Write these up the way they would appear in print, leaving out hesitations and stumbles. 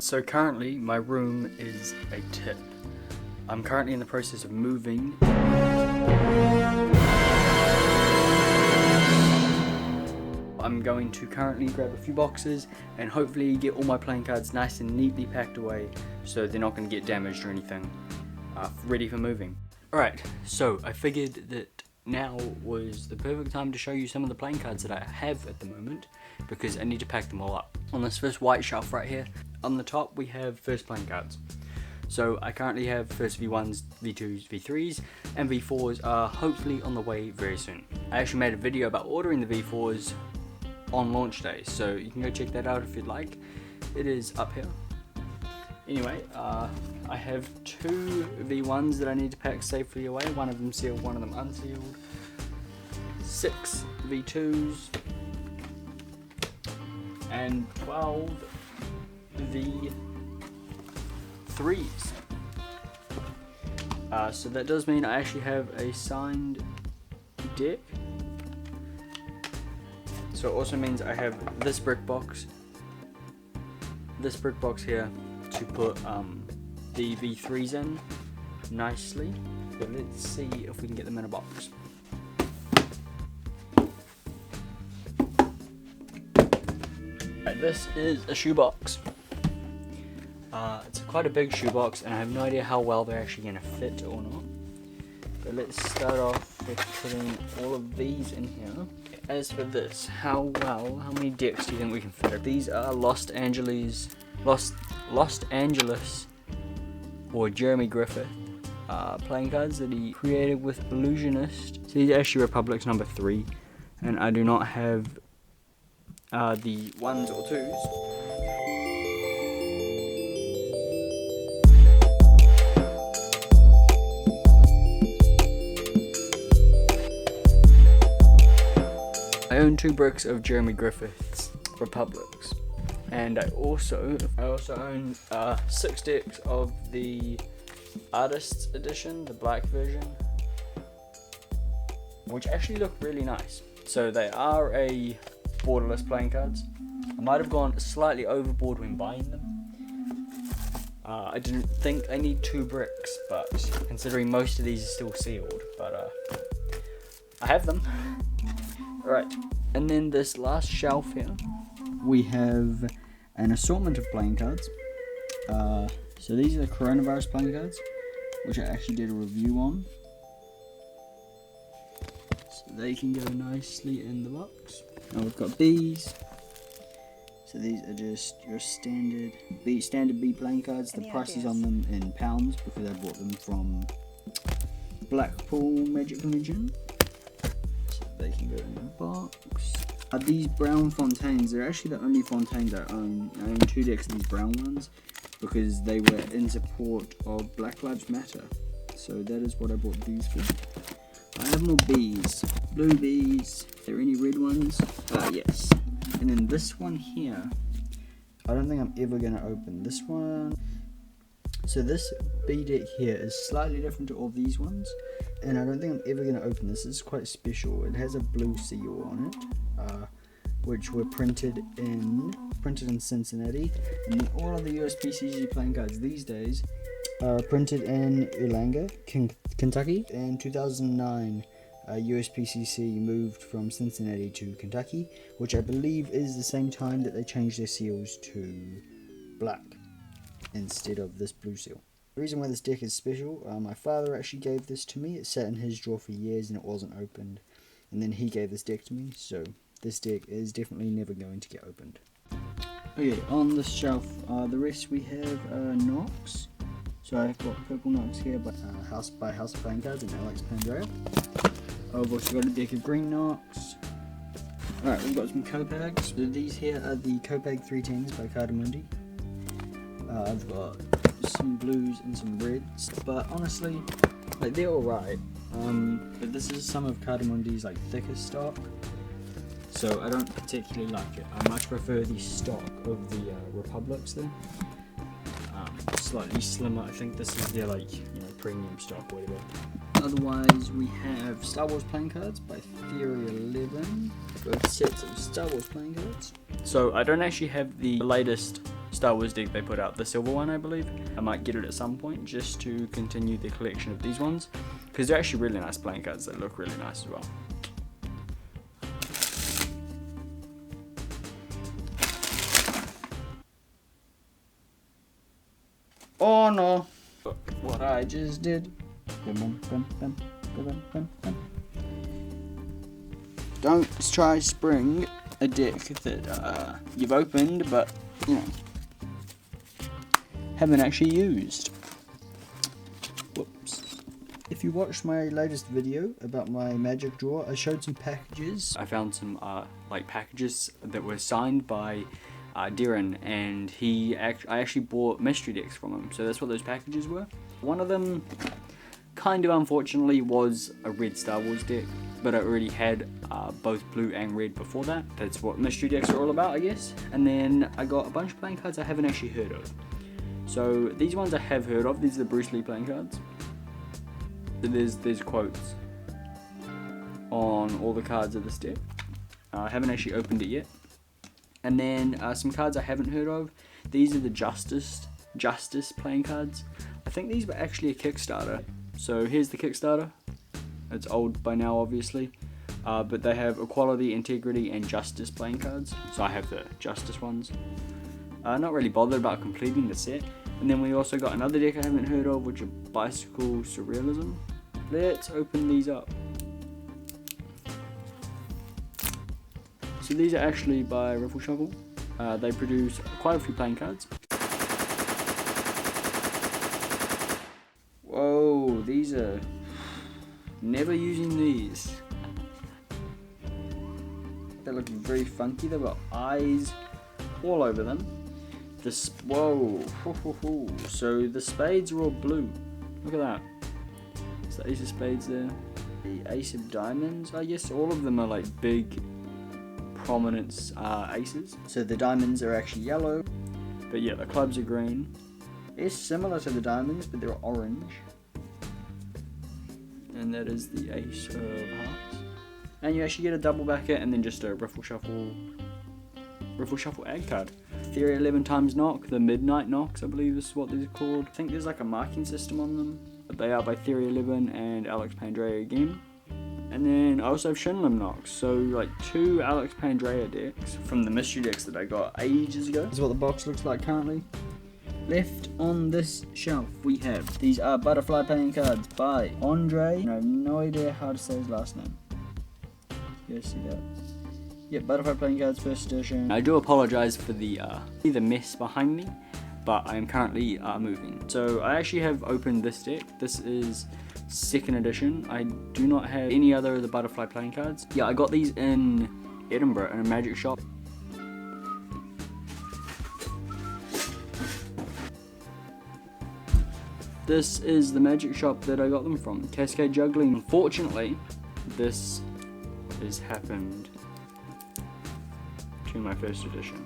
So currently my room is a tip. I'm currently in the process of moving. I'm going to currently grab a few boxes and hopefully get all my playing cards nice and neatly packed away so they're not going to get damaged or anything. Ready for moving. Alright, so I figured that now was the perfect time to show you some of the playing cards that I have at the moment, because I need to pack them all up. On this first white shelf right here, on the top we have first playing cards. So I currently have first V1s, V2s, V3s, and V4s are hopefully on the way very soon. I actually made a video about ordering the V4s on launch day, so you can go check that out if you'd like. It is up here. Anyway, I have two V1s that I need to pack safely away, one of them sealed, one of them unsealed, 6 V2s, and 12 V3s. So that does mean I actually have a signed deck. So it also means I have this brick box here to put the V3s in nicely. But let's see if we can get them in a box. Right, this is a shoebox. It's quite a big shoebox and I have no idea how well they're actually going to fit or not. But let's start off with putting all of these in here. As for this, how many decks do you think we can fit? These are Los Angeles or Jeremy Griffith playing cards that he created with Illusionist. So these are actually Republic's number 3, and I do not have the 1s or 2s. I own 2 bricks of Jeremy Griffith's Republics, and I also own 6 decks of the Artist's Edition, the black version, which actually look really nice. So they are a borderless playing cards. I might have gone slightly overboard when buying them. I didn't think I need 2 bricks, but considering most of these are still sealed, but I have them. Right, and then this last shelf here, we have an assortment of playing cards. So these are the coronavirus playing cards, which I actually did a review on. So they can go nicely in the box. Now we've got these. So these are just your standard B playing cards. The prices on them in pounds because I bought them from Blackpool Magic Convention. They can go in the box. These brown fontaines, they're actually the only fontaines I own. I own 2 decks of these brown ones because they were in support of Black Lives Matter. So that is what I bought these for. I have more bees, blue bees. Are there any red ones? Yes. And then this one here, I don't think I'm ever going to open this one. So this B deck here is slightly different to all these ones, and I don't think I'm ever going to open this. This is quite special. It has a blue seal on it, which were printed in Cincinnati, and then all of the USPCC playing cards these days are printed in Erlanger, Kentucky. In 2009, USPCC moved from Cincinnati to Kentucky, which I believe is the same time that they changed their seals to black instead of this blue seal. The reason why this deck is special, my father actually gave this to me. It sat in his drawer for years and it wasn't opened, and then he gave this deck to me, so this deck is definitely never going to get opened. Okay, on this shelf, the rest we have Nox. So I've got purple Nox here by House of Playing Cards and Alex Pandrea. I've also got a deck of green Nox. Alright, we've got some Copags. So these here are the Copag 310s by Cardamundi. I've got some blues and some reds, but honestly, like, they're alright. But this is some of Cardamundi's like thicker stock, so I don't particularly like it. I much prefer the stock of the Republics there. Slightly slimmer. I think this is their premium stock or whatever. Otherwise, we have Star Wars playing cards by Theory 11. Both sets of Star Wars playing cards. So I don't actually have the latest Star Wars deck they put out, the silver one I believe. I might get it at some point just to continue the collection of these ones, because they're actually really nice playing cards that look really nice as well. Oh no! Look what I just did. Don't try spring a deck that you've opened but, you know, haven't actually used. Whoops. If you watched my latest video about my magic drawer, I showed some packages. I found some like packages that were signed by Darren, and I actually bought mystery decks from him, so that's what those packages were. One of them, kind of unfortunately, was a red Star Wars deck, but I already had both blue and red before that. That's what mystery decks are all about, I guess. And then I got a bunch of playing cards I haven't actually heard of. So these ones I have heard of. These are the Bruce Lee playing cards. There's quotes on all the cards of this deck. I haven't actually opened it yet. And then some cards I haven't heard of. These are the Justice playing cards. I think these were actually a Kickstarter. So here's the Kickstarter. It's old by now, obviously. But they have Equality, Integrity, and Justice playing cards. So I have the Justice ones. Not really bothered about completing the set. And then we also got another deck I haven't heard of, which is Bicycle Surrealism. Let's open these up. So these are actually by Riffle Shuffle. They produce quite a few playing cards. Whoa, these are... Never using these. They look very funky. They've got eyes all over them. Whoa. So the spades are all blue. Look at that. It's the Ace of Spades there. The Ace of Diamonds, I guess. All of them are like big... prominence aces. So the diamonds are actually yellow, but yeah, the clubs are green. It's similar to the diamonds, but they're orange. And that is the Ace of Hearts. And you actually get a double backer and then just a Riffle Shuffle ad card. Theory 11 times knock, the Midnight Knocks I believe is what these are called. I think there's like a marking system on them. But they are by Theory 11 and Alex Pandrea again. And then I also have Shinlim Knocks, so like 2 Alex Pandrea decks from the mystery decks that I got ages ago. This is what the box looks like currently. Left on this shelf we have, these are Butterfly playing cards by Andre. I have no idea how to say his last name. You guys see that? Yep, Butterfly playing cards, first edition. I do apologise for the mess behind me, but I am currently moving. So I actually have opened this deck. This is 2nd edition. I do not have any other of the Butterfly playing cards. Yeah, I got these in Edinburgh in a magic shop. This is the magic shop that I got them from, Cascade Juggling. Unfortunately, this has happened to my 1st edition.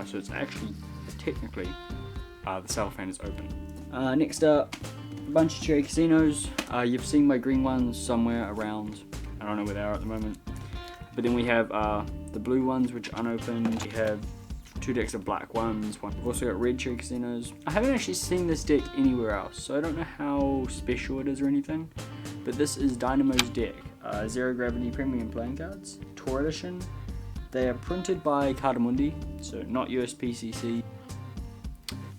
So it's actually, technically, the cellophane is open. Next up, a bunch of cherry casinos. You've seen my green ones somewhere around. I don't know where they are at the moment. But then we have the blue ones, which are unopened. We have 2 decks of black ones. We've also got red cherry casinos. I haven't actually seen this deck anywhere else, so I don't know how special it is or anything. But this is Dynamo's deck. Zero Gravity Premium playing cards. Tour Edition. They are printed by Cardamundi, so not USPCC.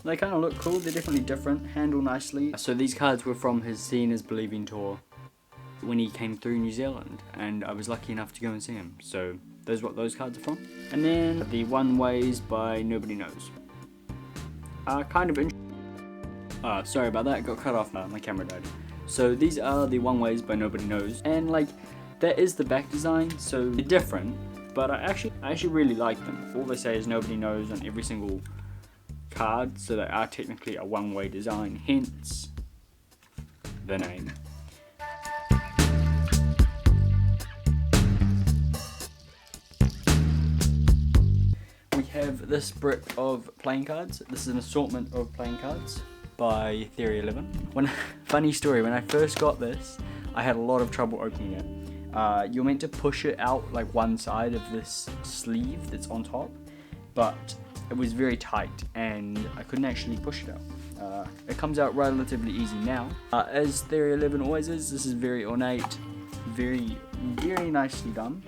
They kind of look cool, they're definitely different, handle nicely. So these cards were from his Seeing is Believing tour when he came through New Zealand, and I was lucky enough to go and see him. So that's what those cards are from. And then the One Ways by Nobody Knows. Kind of interesting. Sorry about that, got cut off, my camera died. So these are the One Ways by Nobody Knows, and like, that is the back design, so they're different, but I actually really like them. All they say is Nobody Knows on every single card, so they are technically a one-way design, hence the name. We have this brick of playing cards. This is an assortment of playing cards by Theory 11. Funny story, when I first got this, I had a lot of trouble opening it. You're meant to push it out like one side of this sleeve that's on top, but it was very tight and I couldn't actually push it out. It comes out relatively easy now. As Theory 11 always is, this is very ornate, very nicely done.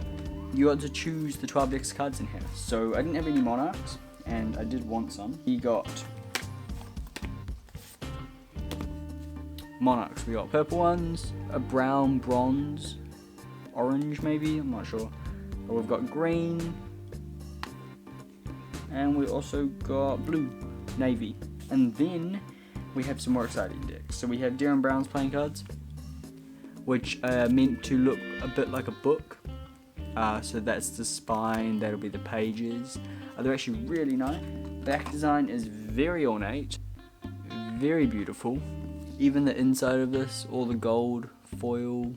You got to choose the 12 dex cards in here. So I didn't have any monarchs, and I did want some. We got monarchs. We got purple ones, a brown, bronze, orange maybe, I'm not sure. But we've got green, and we also got blue, navy. And then we have some more exciting decks. So we have Darren Brown's playing cards, which are meant to look a bit like a book. So that's the spine, that'll be the pages. They're actually really nice. Back design is very ornate, very beautiful. Even the inside of this, all the gold foil,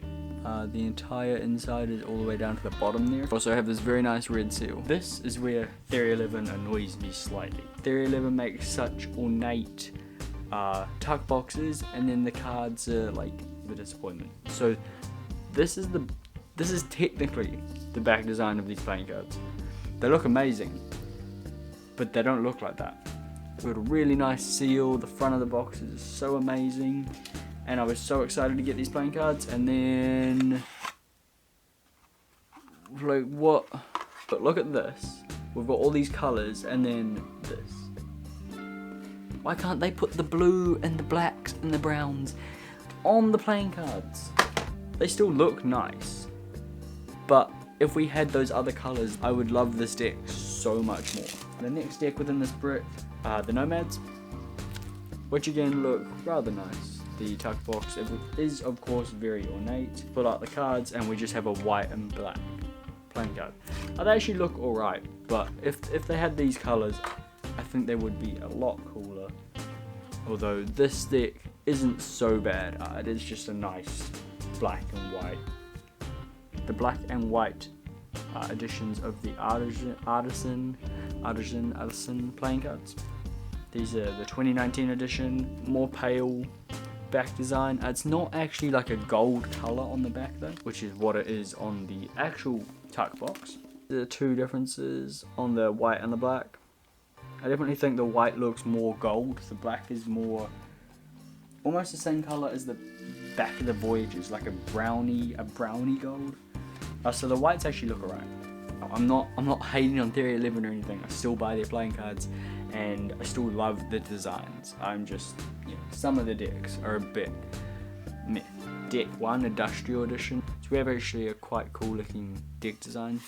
the entire inside is all the way down to the bottom there. Also have this very nice red seal. This is where Theory 11 annoys me slightly. Theory 11 makes such ornate tuck boxes, and then the cards are like the disappointment. So this is technically the back design of these playing cards. They look amazing, but they don't look like that. We've got a really nice seal. The front of the box is so amazing. And I was so excited to get these playing cards, and then, like, what? But look at this. We've got all these colours, and then this. Why can't they put the blue and the blacks and the browns on the playing cards? They still look nice, but if we had those other colours, I would love this deck so much more. The next deck within this brick, the Nomads, which again look rather nice. The tuck box is of course very ornate. Pull out the cards and we just have a white and black playing card. They actually look alright, but if they had these colours, I think they would be a lot cooler. Although this deck isn't so bad, it is just a nice black and white. The black and white editions of the Artisan playing cards. These are the 2019 edition, more pale back design. It's not actually like a gold colour on the back though, which is what it is on the actual tuck box. There are two differences on the white and the black. I definitely think the white looks more gold, the black is more almost the same colour as the back of the Voyagers, like a brownie gold. So the whites actually look alright. I'm not hating on Theory 11 or anything. I still buy their playing cards and I still love the designs. I'm just, you know, some of the decks are a bit meh. Deck 1 Industrial Edition. So we have actually a quite cool looking deck design.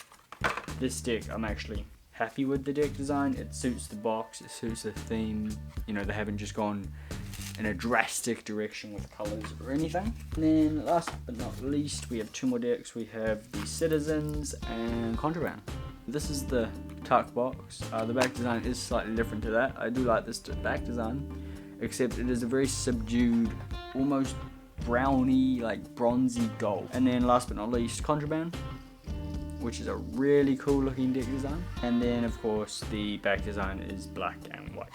This deck, I'm actually happy with the deck design. It suits the box, it suits the theme. You know, they haven't just gone in a drastic direction with colours or anything. And then last but not least, we have two more decks. We have the Citizens and Contraband. This is the tuck box. The back design is slightly different to that. I do like this back design, except it is a very subdued, almost browny, like bronzy gold. And then last but not least, Contraband, which is a really cool looking deck design. And then of course the back design is black and white.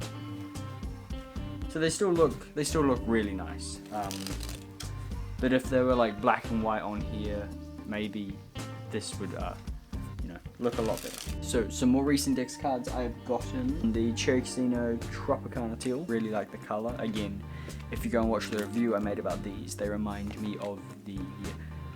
So they still look really nice. But if they were like black and white on here, maybe this would you know, look a lot better. So some more recent Dex cards I've gotten. The Cherry Casino Tropicana Teal. Really like the colour. Again, if you go and watch the review I made about these, they remind me of the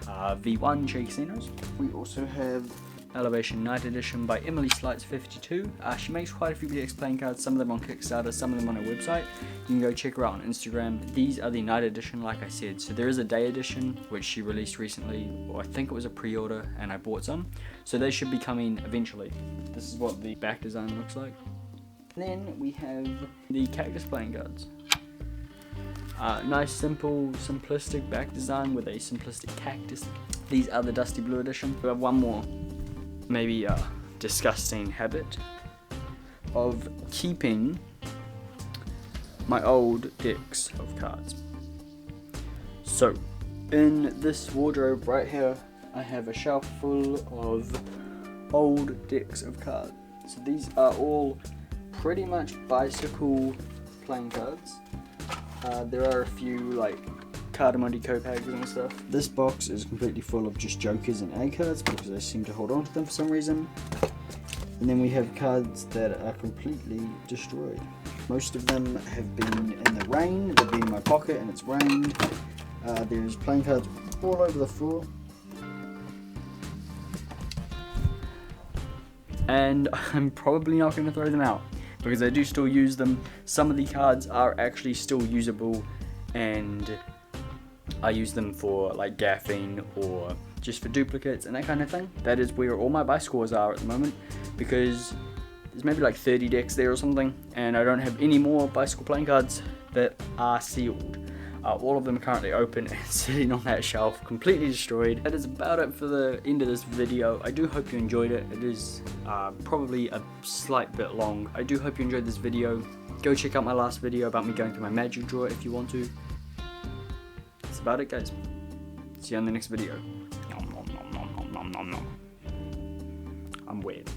V1 Cherry Casinos. We also have Elevation Night Edition by Emily Slights 52. She makes quite a few DX playing cards, some of them on Kickstarter, some of them on her website. You can go check her out on Instagram. These are the Night Edition, like I said. So there is a Day Edition, which she released recently, or I think it was a pre-order, and I bought some. So they should be coming eventually. This is what the back design looks like. Then we have the Cactus playing cards. Nice, simple, simplistic back design with a simplistic cactus. These are the Dusty Blue Edition. We have one more, maybe disgusting habit of keeping my old decks of cards. So, in this wardrobe right here, I have a shelf full of old decks of cards. So these are all pretty much bicycle playing cards. There are a few like Cardamondi Copags and stuff. This box is completely full of just Jokers and A cards because I seem to hold on to them for some reason. And then we have cards that are completely destroyed. Most of them have been in the rain. They've been in my pocket and it's rained. There's playing cards all over the floor. And I'm probably not going to throw them out because I do still use them. Some of the cards are actually still usable, and I use them for like gaffing or just for duplicates and that kind of thing. That is where all my buy scores are at the moment, because there's maybe like 30 decks there or something, and I don't have any more bicycle playing cards that are sealed. All of them are currently open and sitting on that shelf, completely destroyed. That is about it for the end of this video. I do hope you enjoyed it. It is probably a slight bit long. I do hope you enjoyed this video. Go check out my last video about me going through my magic drawer if you want to. That's about it, guys. See you on the next video. Nom, nom, nom, nom, nom, nom, nom. I'm weird.